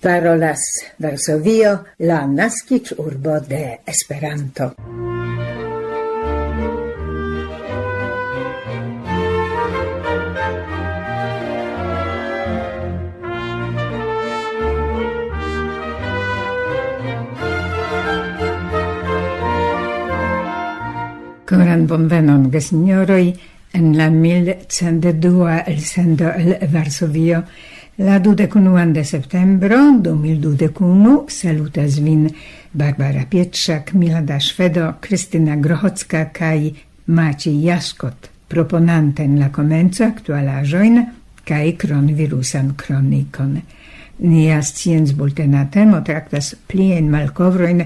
Parolas Varsovio, la naskiĝurbo de Esperanto. Koran bonvenon, gesignoroj, en la 1102 elsendo el Varsovio, la 21 de septembro 2021 salutas vin Barbara Pietrzak, Milada Szwedo, Krystyna Grochocka kaj Maciej Jaskot, proponante en la komenco aktualaĵojn kaj kronvirusan kronikon. Nia sciencbultena temo traktas pliajn malkovrojn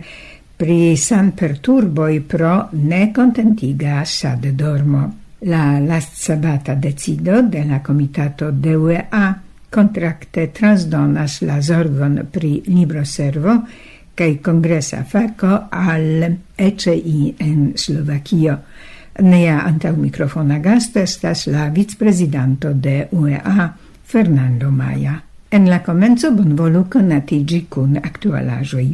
pri sanperturboj pro nekontentiga ŝaddormo. La lastsabata decido de la komitato DUEA contracte transdonas la zorgon pri libroservo kaj kongresa fako al ECI en Slovakio. Nia antaŭmikrofona gasto estas la vicprezidanto de UEA, Fernando Maja. En la komenco bonvolu konatiĝi kun aktualaĵoj.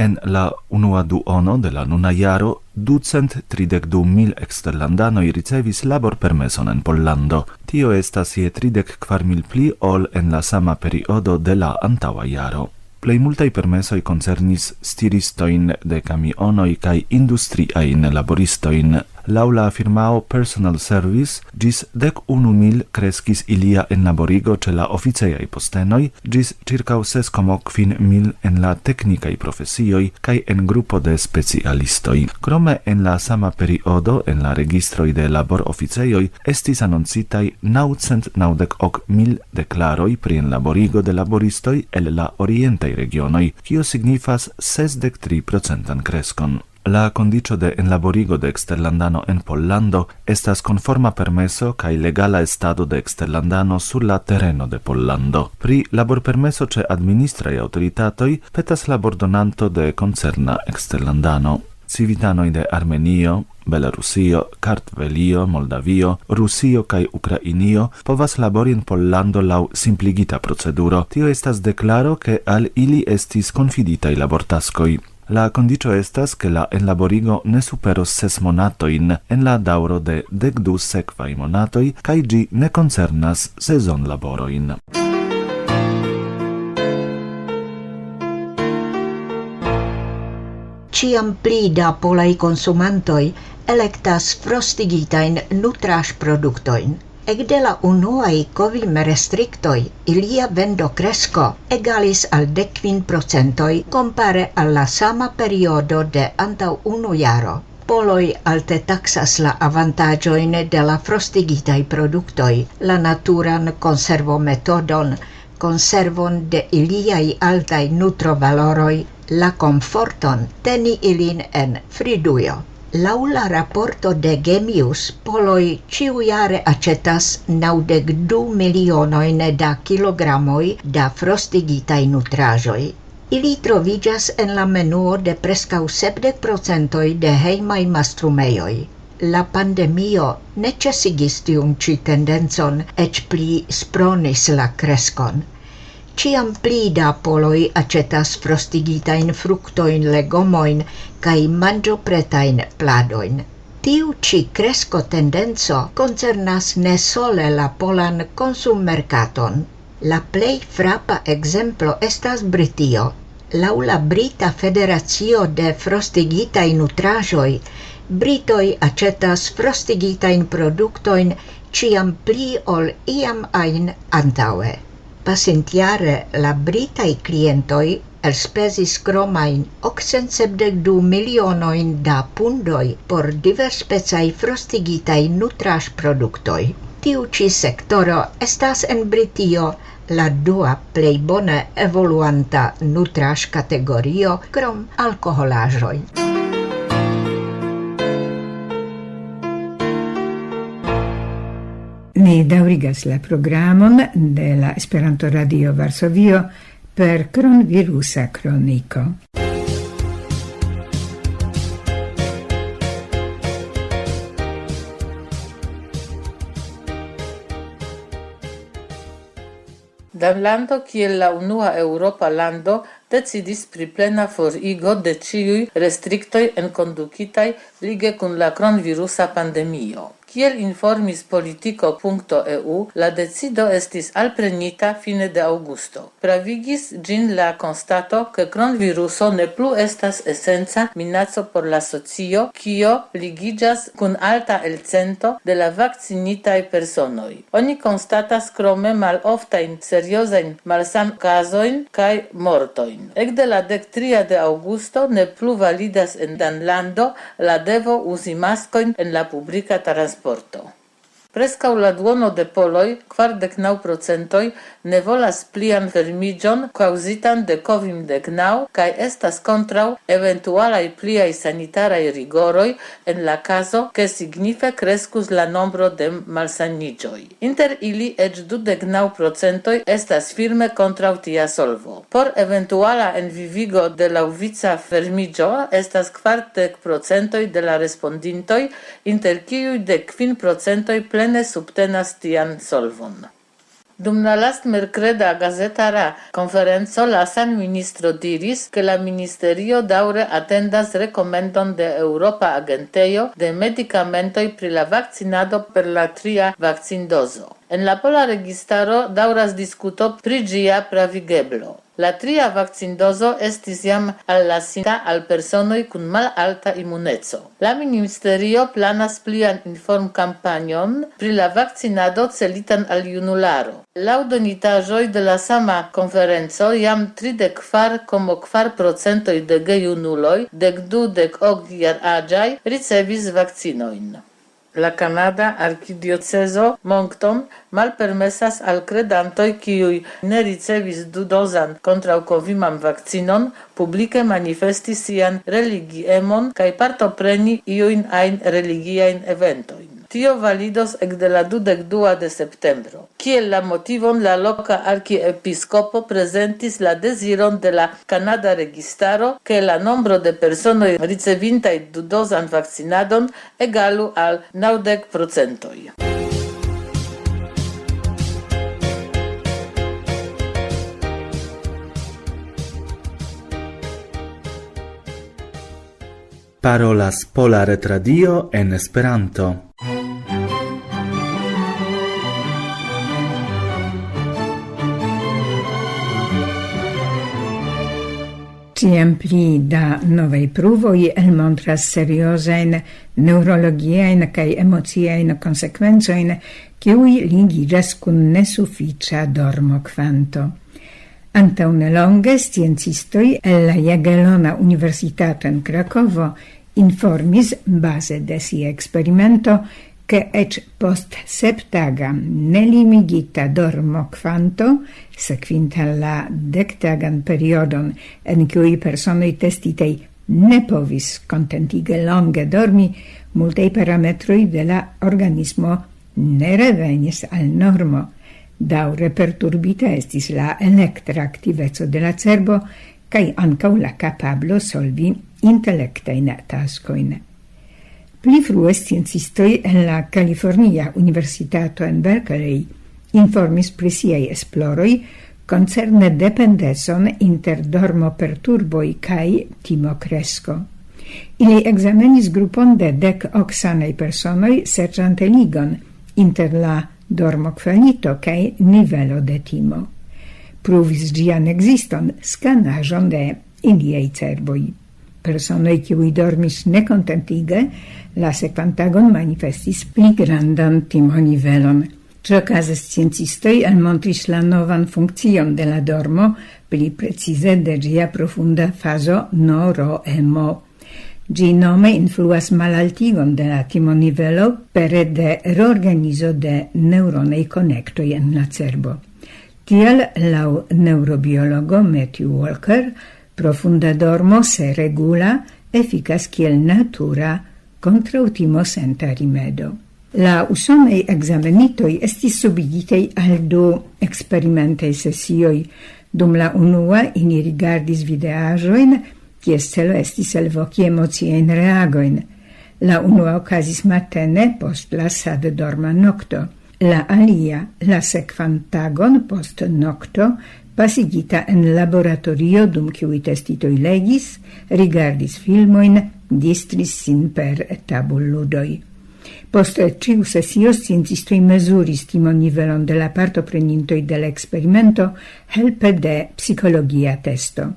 En la unua duono de la nuna jaro 232,000 eksterlandanoj ricevis laborpermeson en Pollando. Tio estas je 34,000 pli ol en la sama periodo de la antaŭa jaro. Plej multaj permesoj koncernis stiristojn de kamionoj kaj industriajn laboristojn. Laŭ la firmao Personal Service, ĝis 11,000 kreskis ilia enlaborigo ĉe la oficejaj postenoj, ĝis ĉirkaŭ 6,5,000 en la teknikaj profesioj kaj en grupo de specialistoj. Krome en la sama periodo en la registroj de laboroficejoj estis anoncitaj 990,000 deklaroj pri enlaborigo de laboristoj el la orientaj regionoj, kio signifas 63% kreskon. La condicio de enlaborigo de eksterlandano en Pollando estas conforma permeso kaj legala estado de eksterlandano sur la tereno de Pollando. Pri laborpermeso ĉe administraj aŭtoritatoj petas labordonanto de koncerna eksterlandano. Civitanoj de Armenio, Belarusio, Kartvelio, Moldavio, Rusio kaj Ukrainio povas labori en Pollando laŭ simpligita proceduro. Tio estas deklaro ke al ili estis konfiditaj labortaskoj. La condicio estas ke la enlaborigo ne superos 6 monatojn en la daŭro de 12 sekvaj monatoj kaj ĝi ne koncernas sezonlaborojn. Ĉiam pli da polaj konsumantoj elektas frostigitajn nutraĵproduktojn. Ekde la unuaj Covid-restriktoj ilia vendokresko egalis al 15% kompare al la sama periodo de antaŭ unu jaro. Poloj alte taksas la avantaĝojn de la frostigitaj produktoj, la naturan konservometodon, konservon de iliaj altaj nutrovaloroj, la komforton teni ilin en fridujo. Laŭ la raporto de Gemius, poloj ĉiujare aĉetas 92 milionojn da kilogramoj da frostigitaj nutraĵoj. Ili troviĝas en la menuo de preskaŭ 70% de hejmaj mastrumejoj. La pandemio ne ĉesigis tiun ĉi tendencon, eĉ pli spronis la kreskon. Ĉiam pli da poloj aĉetas frostigitajn fruktojn, legomojn kaj manĝopretajn pladojn. Tiu ĉi kresko-tendenco koncernas ne sole la polan konsummerkaton. La plej frapa ekzemplo estas Britio. Laŭ la Brita Federacio de frostigitaj nutraĵoj, britoj aĉetas frostigitajn produktojn ĉiam pli ol iam ajn antaŭe. Pasintjare la britaj klientoj elspezis kromajn 872 milionojn da pundoj por diversspecaj frostigitaj nutraĵproduktoj. Tiu ĉi sektoro estas en Britio la dua plej bone evoluanta nutraĵkategorio krom alkoholaĵoj. Ni daŭrigas la programon de la Esperanto Radio Varsovio per kronvirusa kroniko. Danlando kiel la unua Europa lando decidis pri plena forigo de ĉiuj restriktoj enkondukitaj lige kun la kronvirusa pandemio. Kiel informis politico.eu, la decido estis alprenita fine de aŭgusto. Pravigis ĝin la konstato, ke kronviruso ne plu estas esenca minaco por la socio, kio ligiĝas kun alta elcento de la vakcinitaj personoj. Oni konstatas krome maloftajn seriozajn malsamkazojn kaj mortojn. Ekde la 13 de aŭgusto ne plu validas en Danlando la devo uzi maskojn en la publika transporto. Preskaŭ la duono de poloj, 49%, ne volas plian fermiĝon kaŭzitan de COVID-19 kaj estas kontraŭ eventualaj pliaj sanitaraj rigoroj en la kazo, ke signife kreskus la nombro de malsaniĝoj. Inter ili eĉ 29% estas firme kontraŭ tia solvo. Por eventuala envivigo de laŭvica fermiĝo estas 40% de la respondintoj, inter kiuj 15% plene subtenas tian solvon. Dum la lastmerkreda gazetara konferenco la sanministro diris, ke la ministerio daŭre atendas rekomendon de Eŭropa Agentejo de medikamentoj pri la vakcinado per la 3. vakcindozo. En la pola registaro daŭras diskuto pri ĝia pravigeblo. La 3. vakcindozo estis jam allasita al personoj kun malalta immuneco. La ministerio planas plian informkampanjon pri la vakcinado celitan al junularo. Laŭ donitaĵoj de la sama konferenco jam 34,4% de gejunuloj 12-18-jaraĝaj ricevis vakcinojn. La Kanada arkidiocezo Moncton malpermesas al kredantoj, kiuj ne ricevis 2-dozan kontraŭ-koviman vakcinon, publike manifesti sian religiemon kaj partopreni iujn ajn religiajn eventojn. Tio validos ekde la 22 de septembro. Kiel la motivon la loka arkiepiskopo prezentis la deziron de la kanada registaro, ke la nombro de personoj ricevintaj 2-dozan vakcinadon egalu al 90%. Parolas Pola Retradio en Esperanto. Ciam pli da novej pruvoj elmontras seriozajn neurologiajn kaj emociajn konsekvencojn, kiuj ligiĝas kun nesufiĉa dormokvanto. Antaŭ nelonge sciencistoj el la Jagiellona Universitato en Krakovo informis baze de sia eksperimento, che ec post 7-taga nelimigita dormokvanto, sekvinta la 10-tagan periodon en kiuj personoj testitej ne povis kontentige longe dormi, multaj parametroj de la organismo ne revenis al normo. Daŭre perturbita estis la elektra aktiveco de la cerbo kaj ankaŭ la kapablo solvi intelektajn taskojn. Pli frue sciencistoj en la California Universitato en Berkeley informis pri siaj esploroj koncerne dependecon inter dormoperturboj kaj timokresko. Ili ekzamenis grupon de 10 sanaj personoj serĉante ligon inter la dormokvalito kaj nivelo de timo. Pruvis ĝian ekziston skanaĵon de iliaj cerboj. Personoj kiuj dormis nekontentige, la sekvantagon manifestis pli grandan timonivelon. Ĉiuokaze sciencistoj elmontris la novan funkcion de la dormo, pli precize de ĝia profunda fazo NORO-MO. Ĝi nome influas malaltigon de la timonivelo pere de reorganizo de neuronaj konektoj en la cerbo. Tiel, laŭ neurobiologo Matthew Walker, profunda dormo se regula eficas kiel natura kontraŭtimo senta rimedo. La usonaj ekzamenitoj estis subigitej al 2 eksperimentaj sesioj. Dum la unua ili rigardis videaĵojn, kies celo estis elvoki emociajn reagojn. La unua okazis matene post la sad-dorma nokto. La alia, la sekvan tagon post nocto, pasigita en laboratorio dum kiuj testitoj legis, rigardis filmojn, distris sin per tabulludoj. Post ciu sesio sciencistoj mezuris timonivelon de la partoprenintoj de l'experimento helpe de psicologia testo.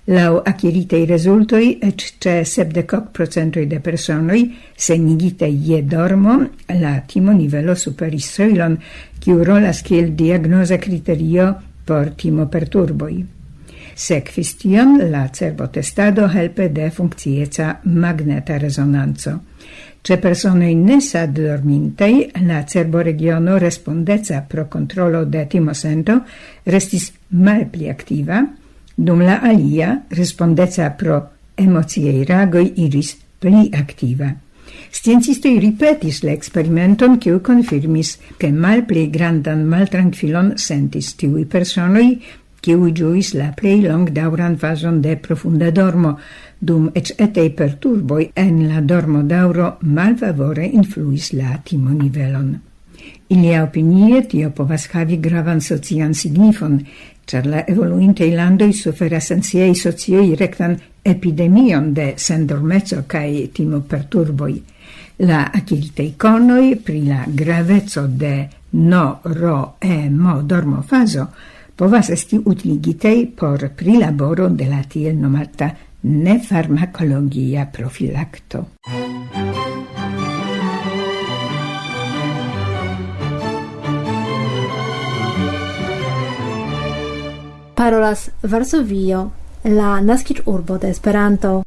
Lau acquiritei resultoi, ec ce 70% de personoi, senigite je dormo, la timonivelo superis soilon, kiu rolas kiel diagnoza criterio por timoperturboi. Sekvis tion la cervotestado helpe de funkcieca magneta resonanco. Ce personoi nesad dormintei, la cerboregiono respondeca pro controlo de timosento restis malpli activa, dum la alia respondeca pro emoziei ragoi iris pli activa. Sciencistoi ripetis l'experimenton, kiu confirmis che malpli grandan maltranquilon sentis tiui personoi, kiu giuis la plei long dauran fason de profunda dormo, dum ec etei perturboi en la dormo dauro malfavore influis la timonivelon. Ilia opinie tio povas havi gravan socian signifon, char la evoluintei landoi suferas en siei socioi rectan epidemion de sendormezzo cae timoperturboi. La acquiritei conoi pri la gravezzo de no-ro-e-mo dormofazo povas esti utiligitei por prilaboro de la tiel nomata nefarmacologia profilacto. Parolas Varsovio, la naskiĝurbo de Esperanto.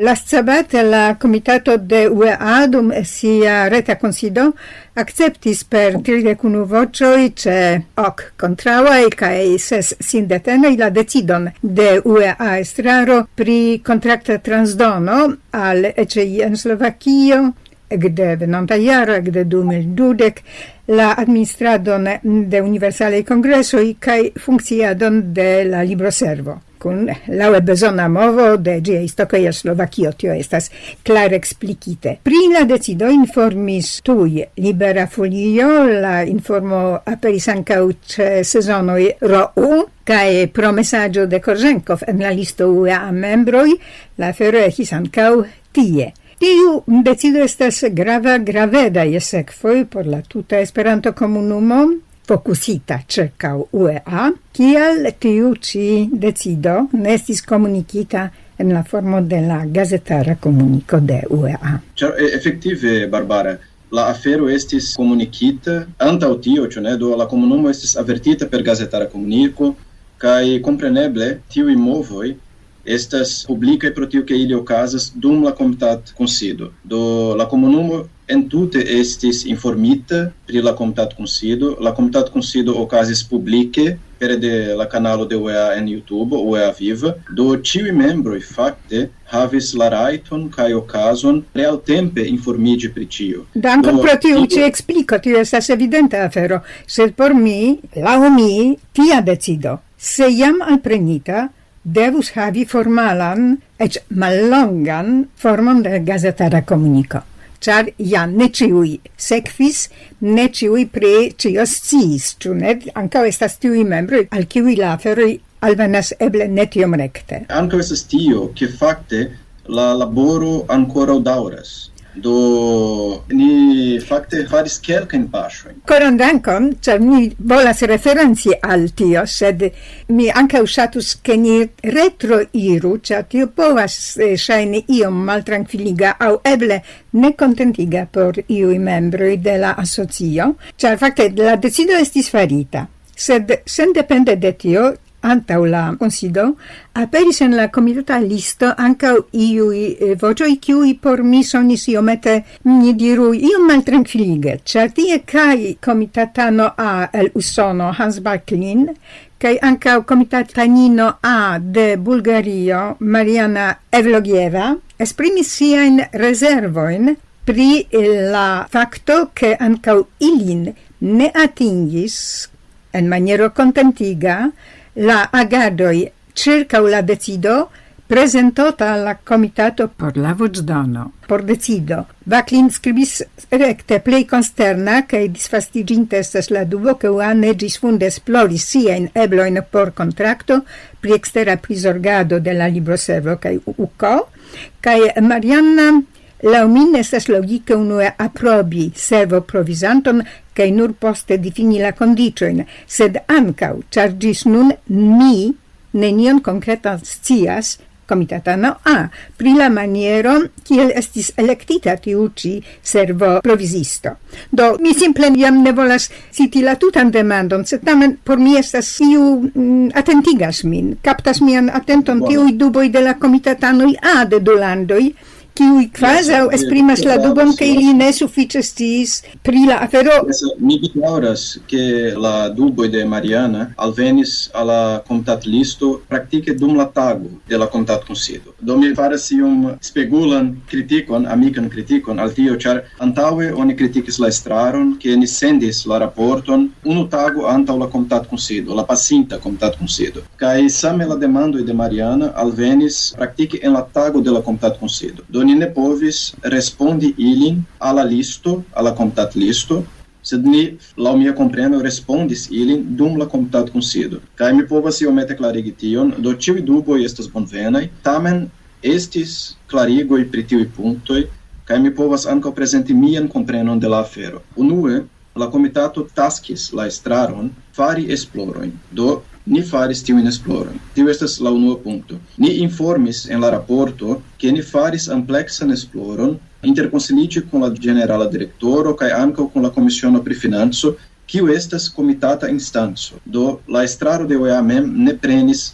Lastsabate la comitato de UEA dum sia reta consido acceptis per 31 vocioi ce 8 contrauai cae 6 sindetenei la decidon de UEA estraro pri contracta transdono al ECI en Slovakio ecde venonta jaro, ecde 2020, la administradon de universalei congressoi cae funcciadon de la libroservo. Kun laŭe bezona movo de ĝia historio je Slovakio, tio estas klare eksplikite. Pri la decido informis tuj Libera Folio, la informo aperis ankaŭ ĉe sezonoj ROU, kaj pro mesaĝo de Korženkov en la listo UEA membroj, la afero estis ankaŭ tie. Tiu decido estas graveda je sekvoj por la tuta Esperanto-komunumo, focusita circa UEA, kial tiu ci decido ne estis komunikita en la formo de la gazetara komuniko de UEA. Efektive, Barbara, la afero estis komunikita antaŭ tio, ĉu ne? Do la komunumo estis avertita per gazetara komuniko, kaj kompreneble tiuj movoj estas publikaj pro tio ke ili okazas dum la komitat kunsido. Do la komunumo entute estis informita pri la komitat kunsido. La komitat kunsido okazis publike pere de la kanalo de UEA en YouTube, UEA Viva. Do ĉiuj membroj fakte havis la rajton kaj okazon realtempe informiĝi pri ĉio. Dankon pro tiu ĉi ekspliko, tio estas evidenta afero, sed por mi, laŭ mi, tia decido, se jam alprenita, devus havi formalan, ec mallongan formon de gazetara komuniko. Char ja ne ciui sekvis, ne ciui pri cio sciis, ĉu ne? Ankaŭ estas tiuj membroj, al kiuj la aferoj alvenas eble ne tiom rekte. Ankaŭ estas tio, ke fakte la laboro ankoraŭ daŭras. Do ni fakte faris kelkajn paŝojn. Koran dankon, ĉar mi volas referenci al tio, sed mi ankaŭ ŝatus ke ni retroiru, ĉar tio povas ŝajni iom maltrankviliga aŭ eble nekontentiga por iuj membroj de la asocio, ĉar fakte la decido estis farita, sed sendepende de tio, antaŭ la konsido, aperis en la komitata listo ankaŭ iuj voĉoj, kiuj por mi sonis iomete, ni diru, iom maltrankvilige, ĉar tie kaj komitatano A el Usono, Hans Barklin, kaj ankaŭ komitatanino A de Bulgario, Mariana Evlogieva, esprimis siajn rezervojn pri la fakto, ke ankaŭ ilin ne atingis en maniero contentiga la agadoi circa la decido presentota alla comitato por la voĉdono. Por decido, Vaclin scribis recte plej consterna kaj disfastiginte estas la dubo ke UA ne ĝisfunde esploris siajn eblojn por kontrakto pri ekstera prizorgado de la libroservo kaj UKO, kaj Marianna laŭ mi estas logike unue aprobi servo provizanton kaj nur poste difini la kondiĉojn, sed ankaŭ, ĉar ĝis nun mi nenion konkretan scias, Comitatano A, pri la maniero kiel estis elektita tiu ĉi servo provisisto. Do, mi simple jam ne volas citi la tutan demandon, sed tamen por mi estas iu atentigas min, kaptas mian atenton tiuj duboj de la komitatanoj A de du landoj, kiuj kvazaŭ esprimas la dubon ke ili ne sufiĉe sciis pri la afero. Mi bedaŭras ke la duboj de Mariana alvenis al la komitatlisto praktike dum la tago de la komitatkunsido. Do mi faras iom spegulan kritikon, amikan kritikon al tio, ĉar antaŭe oni kritikis la estraron ke ni sendis la raporton unu tago antaŭ la komitatkunsido, la pasinta komitatkunsido. Kaj same la demandoj de Mariana alvenis praktike en la tago de la komitatkunsido. Do ni ne povis respondi ilin a la listo, a la komitatlisto, sed ni, laŭ mia kompreno, respondis ilin dum la komitatkunsido. Kaj mi povas iomete klarigi tion, do ĉiuj duboj estas bonvenaj, tamen estis klarigoj pri tiuj punktoj, kaj mi povas ankaŭ prezenti mian komprenon de la afero. Unue, la komitato taskis la estraron fari esplorojn. Do ni faris tiujn esplorojn. Tiu estas la unua punkto. Ni informis en la raporto ke ni faris ampleksan esploron interkonsiliĝe kun la ĝenerala direktoro kaj ankaŭ kun la komisiono pri financo, kiu estas komitata instanco. Do la estraro de OEA mem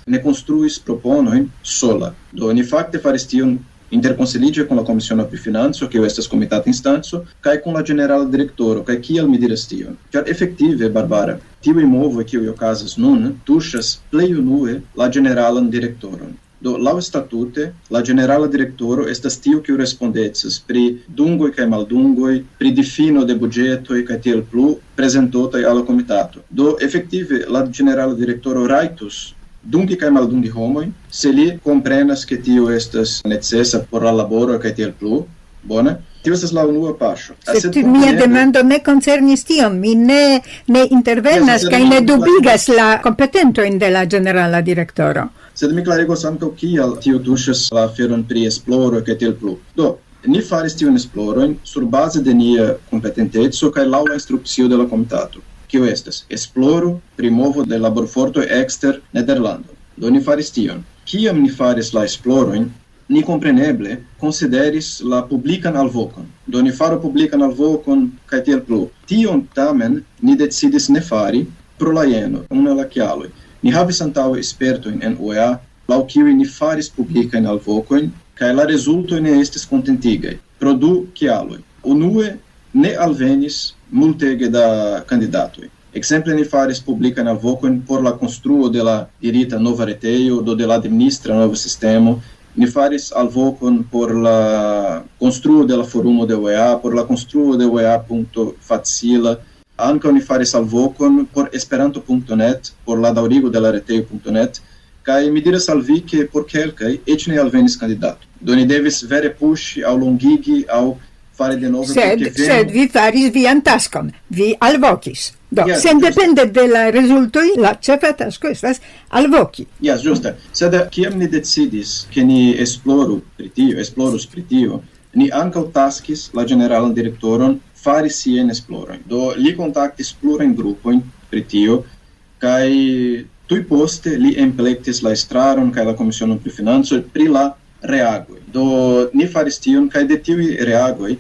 ne konstruis proponojn sola. Do ni fakte faris tion interkonsiliĝe kun la komisiono pri financo, kiu estas komitata instanco, kaj kun la ĝenerala direktoro. Kaj kial mi diras tion? Ĉar efektive, Barbara, tiuj movoj kiuj okazas nun tuŝas plej unue la ĝeneralan direktoron. Do laŭ statute, la ĝenerala direktoro estas tiu kiu respondecas pri dungoj kaj maldungoj, pri difino de buĝetoj kaj tiel plu prezentotaj al la komitato. Do efektive la ĝenerala direktoro rajtus dungi kaj maldungi homoj, se li komprenas ke tio estas necesa por la laboro kaj tiel plu. Bone? Tio estas la unua paŝo. Sed mia demando ne koncernis tion. Mi ne intervenas kaj ne dubigas la kompetentojn de la ĝenerala direktoro. Sed mi klarigos ankaŭ kial tio tuŝas la aferon pri esploro kaj tiel plu. Do, ni faris tiun esplorojn surbaze de nia kompetenteco kaj laŭ la instrukcio de la komitato. Kio estas? Esploro pri movo de laborfortoj ekster Nederlando. Do ni faris tion. Kiam ni faris la esplorojn, ni kompreneble konsideris la publikan alvokon. Do ni faru publikan alvokon kaj tiel plu. Tion tamen ni decidis ne fari pro la jeno, unu el la kialoj. Ni havis antaŭe spertojn en OEA, laŭ kiuj ni faris publikajn alvokojn, kaj la rezultoj ne estis kontentigaj. Pro du kialoj. Unue, ne alvenis multege da kandidatoj. Ekzemple ni faris publikan alvokojn por la konstruo de la dirita nova retejo, do de la administra nova sistemo. Ni faris alvokon por la konstruo de la forumo de OEA, por la konstruo de OEA.facila. Ankaŭ ni faris alvokon por esperanto.net, por la daŭrigo de la retejo.net, kaj mi diras al vi ke por kelkaj eĉ ne alvenis kandidato. Do ni devis vere puŝi aŭ longigi aŭ fare de novo. Sed vi faris vian taskon, vi alvokis. Do, sendepende de la rezultoj, la ĉefa tasko estas alvoki. Yes, ĝuste. Sed kiam ni decidis ke ni esplorus pri tio, ni ankaŭ taskis la ĝeneralan direktoron fari siajn esplorojn. Do li kontaktis plurajn grupojn pri tio, kaj tuj poste li emplektis la estraron kaj la komisionon pri financoj pri la reagoj. Do ni faris tion, kaj de tiuj reagoj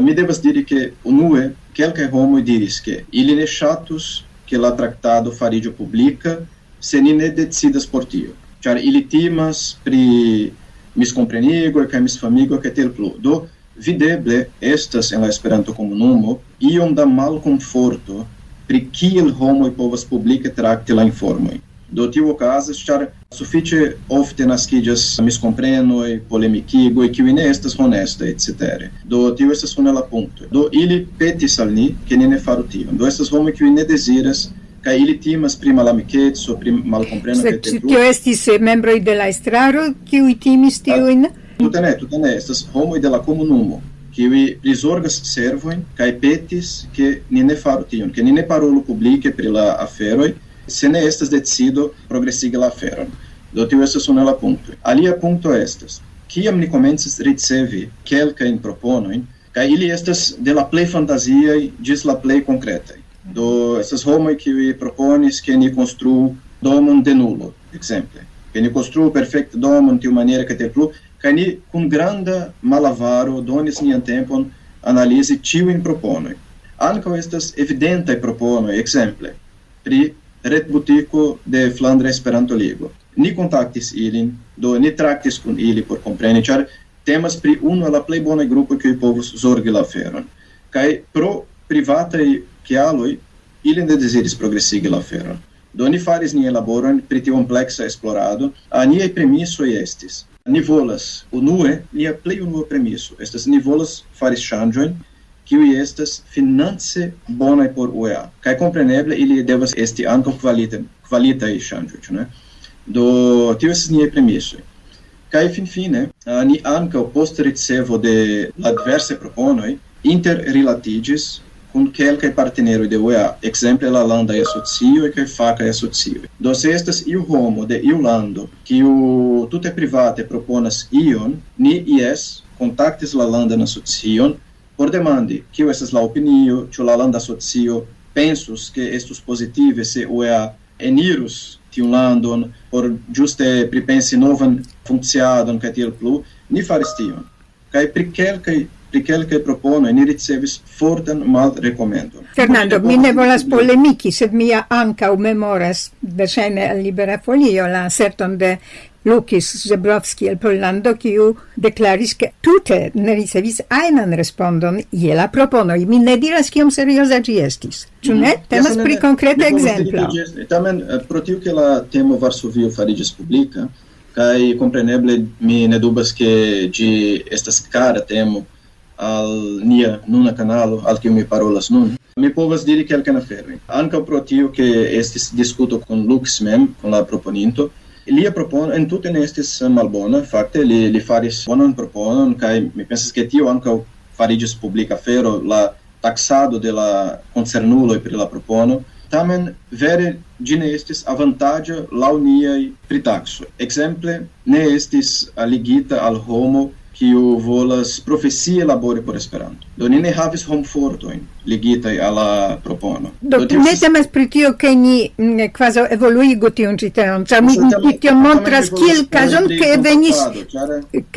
mi devas diri ke unue kelkaj homoj diris ke ili ne ŝatus ke la traktado fariĝu publika se ni ne decidas por tio, ĉar ili timas pri miskomprenigo kaj misfamigo kaj tiel plu. Do videble estas en la Esperanto-komunumo iom da malkomforto pri kiel homoj povas publike trakti la informoj. Do tio okazas, ĉar sufiĉe ofte naskiĝas miskomprenoj, polemikigoj, kiuj ne estas honestaj, etc. Do tio estas unu el la punktoj. Do ili petis al ni ke ni ne faru tion. Do estas homoj kiuj ne deziras kaj ili timas pri malamikeco, pri malkompreno kaj Sed tio estis membroj de la estraro, kiuj timis tiujn? Tute ne, estas homoj de la komunumo, kiuj prizorgas servojn kaj petis ke ni ne faru tion, ke ni ne parolu publike pri la aferoj, se ne estas decido progresigi la aferon. Do tio estas unu el la punktoj. Alia punkto estas, kiam ni komencis ricevi kelkajn proponojn, kaj ili estas de la plej fantaziaj ĝis la plej konkretaj. Do estas homoj kiuj proponis ke ni konstruu domon de nulo, ekzemple. Ke ni konstruu perfekte domon tiumaniere kaj tiel plu, kaj ni kun granda malavaro donis nian tempon analizi ĉiujn proponojn. Ankaŭ estas evidentaj proponoj, ekzemple, pri retbutiko de Flandra Esperanto-Ligo. Ni kontaktis ilin, do ni traktis kun ili por kompreni, ĉar temas pri unu el la plej bonaj grupoj kiuj povus zorgi la aferon. Kaj pro privataj kialoj ili ne deziris progresigi la aferon. Do ni faris nian laboron pri tiu kompleksa esplorado. Niaj premisoj estis: ni volas unue, nia plej unua premiso estas ni volas fari ŝanĝojn kiuj estas finance bonaj por UEA. Kaj kompreneble ili devas esti ankaŭ kvalitaj ŝanĝoj, ĉu ne? Do tio estas niaj premisoj. Kaj finfine ni ankaŭ post ricevo de la diversaj proponoj interrilatiĝis kun kelkaj partneroj de UEA, ekzemple la landaj asocioj kaj fakaj asocioj. Do se estas iu homo de iu lando, kiu tute private proponas ion, ni kontaktis la landan asocion por demandi kiu estas la opinio, ĉu la landa asocio pensus ke estus pozitive se UEA enirus tiun landon por ĝuste pripensi novan funkciadon kaj tiel plu, ni faris tion. Kaj pri kelkaj proponoj ni ricevis fortan malrekomendon. Fernando, mi ne volas polemiki, sed mi ankaŭ memoras verŝajne el Libera Folio la aserton de Lukis Żebrowski el Pollando, kiu deklaris ke tute ne ricevis ajnan respondon je la proponoj. Mi ne diras kiom serioza ĝi estis. Ĉu ne? Temas pri konkreta ekzemplo. Tamen pro tio ke la temo Varsovio fariĝis publika, kaj kompreneble mi ne dubas ke ĝi estas kara temo al nia nuna kanalo, al kiu mi parolas nun, mi povas diri kelkajn aferojn. Ankaŭ pro tio ke estis diskuto kun Lux mem, kun la proponinto, lia propono entute ne estis malbona, fakte li faris bonan proponon, kaj mi pensas ke tio ankaŭ fariĝis publika afero, la taksado de la koncernuloj pri la propono. Tamen vere ĝi ne estis avantaĝa laŭ niaj pritaksoj. Ekzemple, ne estis ligita al homo kiu volas profesie labori por Esperanto. Do ni ne havis homfortojn ligitaj al la propono. Do ne temas pri tio ke ni kvazaŭ evoluigu tiun ĉi temon, ĉar mi tio montras kiel kazon ke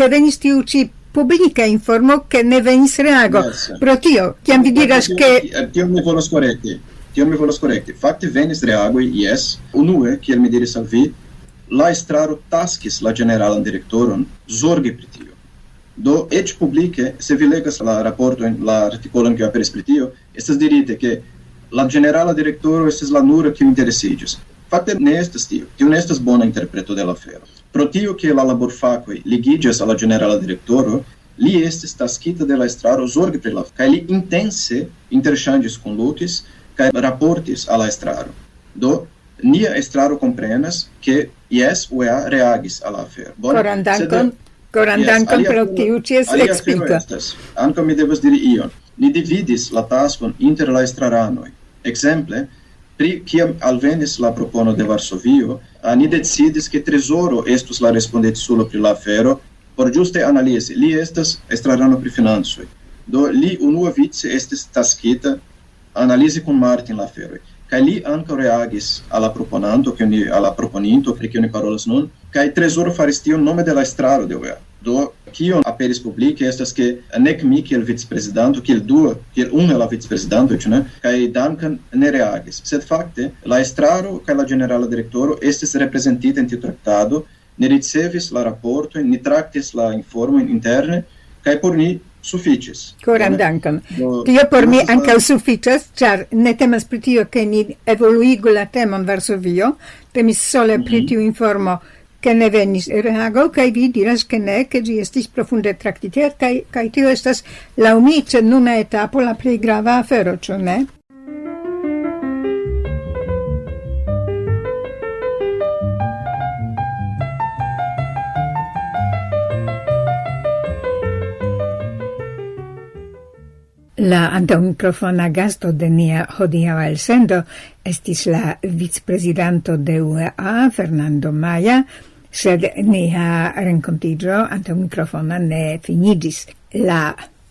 venis tiu ĉi publika informo ke ne venis reago. Pro tio, kiam vi diras ke tion mi volas korekti. Fakte venis reagoj, jes. Unue, kiel mi diris al vi, la estraro taskis la ĝeneralan direktoron zorgi pri tio. Do eĉ publike, se vi legas la raporton, la artikolon kiu aperis pri tio, estas dirite ke la ĝenerala direktoro estas la nura kiu interesiĝis. Fakte ne estas tio. Tio ne estas bona interpreto de la afero. Pro tio ke la laborfakoj ligiĝas al la ĝenerala direktoro, li estis taskita de la estraro zorgi pri la afero, kaj li intense interŝanĝis kun Lukis kaj raportis al la estraro. Do nia estraro komprenas ke jes, UEA reagis al la afero. Koran dankon pro tiu ĉi ekspliko. Ankaŭ mi devas diri ion. Ni dividis la taskon inter la estraranoj. Ekzemple, pri kiam alvenis la propono de Varsovio, ni decidis ke Trezoro estus la respondeculo pri la afero por ĝuste analizi. Li estas estrarano pri financoj. Do li unuavice estis taskita analizi kun Martin la aferoj. Kaj li ankaŭ reagis al la proponanto, al la proponinto, pri kiu ni parolas nun, kaj Trezoro faris tion nome de la estraro de UEA. Do kion aperis publike estas ke nek mi kiel vicprezidanto, kiel unu el la vicprezidantoj, ĉu ne? Kaj Duncan ne reagis. Sed fakte la estraro kaj la ĝenerala direktoro estis reprezentita en tiu traktado, ni ricevis la raportojn, ni traktis la informojn interne, kaj por ni sufiĉis. Koran dankon. Tio por mi ankaŭ sufiĉas, ĉar ne temas pri tio ke ni evoluigu la temon Varsovio, temis sole pri tiu informo che ne venis reago, kaj vi diras ke ne, ke ĝi estis profunde traktita, kaj tio estas laŭ mi ĉe nuna etapo la plej grava afero, ĉu ne? La antaŭmikrofona gasto de nia hodiaŭa elsendo estis la vicprezidanto de UEA, Fernando Maya, sed nia renkontiĝo antaŭmikrofona ne finiĝis. La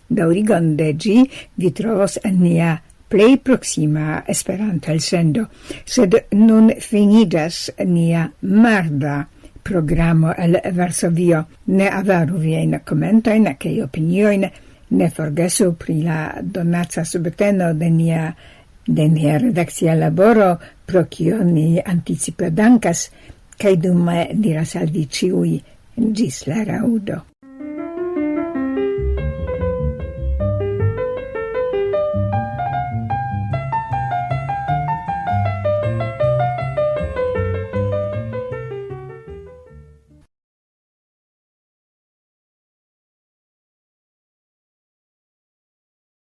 daŭrigon de ĝi vi trovos en nia plej proksima Esperanto elsendo, sed nun finiĝas nia marda programo el Varsovio. Ne avaru viajn komentojn kaj opiniojn, ne forgesu pri la donaca subteno de nia redakcia laboro, pro kio ni anticipe dankas, kaj dume diras al vi ĉiuj ĝis la raŭdo.